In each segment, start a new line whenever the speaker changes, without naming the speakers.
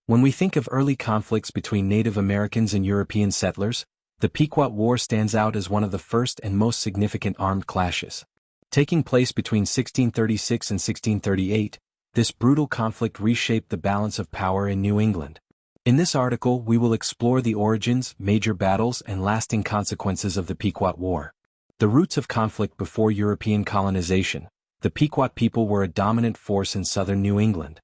When we think of early conflicts between Native Americans and European settlers, the Pequot War stands out as one of the first and most significant armed clashes. Taking place between 1636 and 1638, this brutal conflict reshaped the balance of power in New England. In this article, we will explore the origins, major battles, and lasting consequences of the Pequot War. The roots of conflict before European colonization. The Pequot people were a dominant force in southern New England.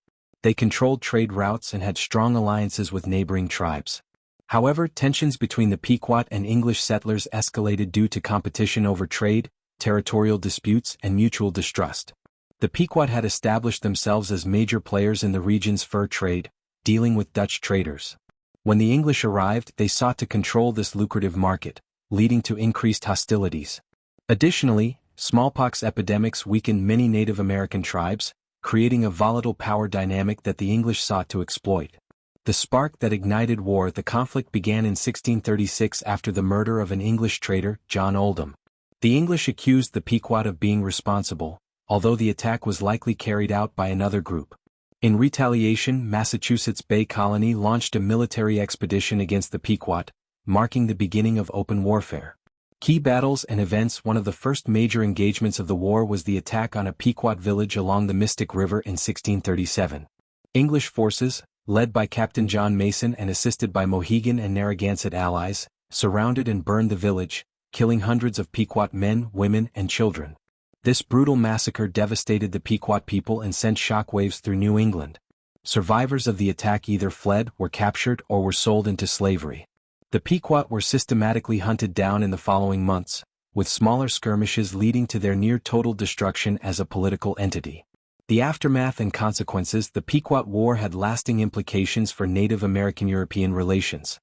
They controlled trade routes and had strong alliances with neighboring tribes. However, tensions between the Pequot and English settlers escalated due to competition over trade, territorial disputes, and mutual distrust. The Pequot had established themselves as major players in the region's fur trade, dealing with Dutch traders. When the English arrived, they sought to control this lucrative market, leading to increased hostilities. Additionally, smallpox epidemics weakened many Native American tribes, creating a volatile power dynamic that the English sought to exploit. The spark that ignited war. The conflict began in 1636 after the murder of an English trader, John Oldham. The English accused the Pequot of being responsible, although the attack was likely carried out by another group. In retaliation, Massachusetts Bay Colony launched a military expedition against the Pequot, marking the beginning of open warfare. Key battles and events. One of the first major engagements of the war was the attack on a Pequot village along the Mystic River in 1637. English forces, led by Captain John Mason and assisted by Mohegan and Narragansett allies, surrounded and burned the village, killing hundreds of Pequot men, women, and children. This brutal massacre devastated the Pequot people and sent shockwaves through New England. Survivors of the attack either fled, were captured, or were sold into slavery. The Pequot were systematically hunted down in the following months, with smaller skirmishes leading to their near-total destruction as a political entity. The aftermath and consequences. The Pequot War had lasting implications for Native American-European relations.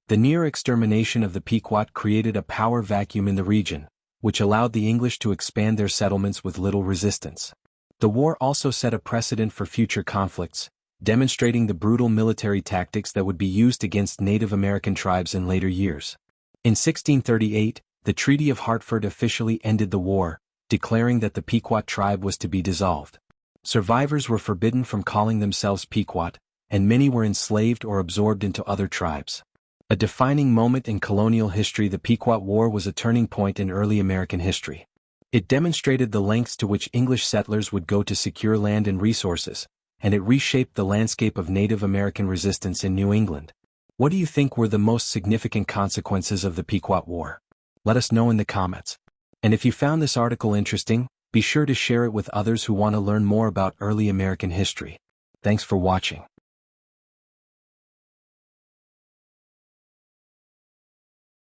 The near extermination of the Pequot created a power vacuum in the region, which allowed the English to expand their settlements with little resistance. The war also set a precedent for future conflicts, demonstrating the brutal military tactics that would be used against Native American tribes in later years. In 1638, the Treaty of Hartford officially ended the war, declaring that the Pequot tribe was to be dissolved. Survivors were forbidden from calling themselves Pequot, and many were enslaved or absorbed into other tribes. A defining moment in colonial history. The Pequot War was a turning point in early American history. It demonstrated the lengths to which English settlers would go to secure land and resources, and it reshaped the landscape of Native American resistance in New England. What do you think were the most significant consequences of the Pequot War? Let us know in the comments. And if you found this article interesting, be sure to share it with others who want to learn more about early American history. Thanks for watching.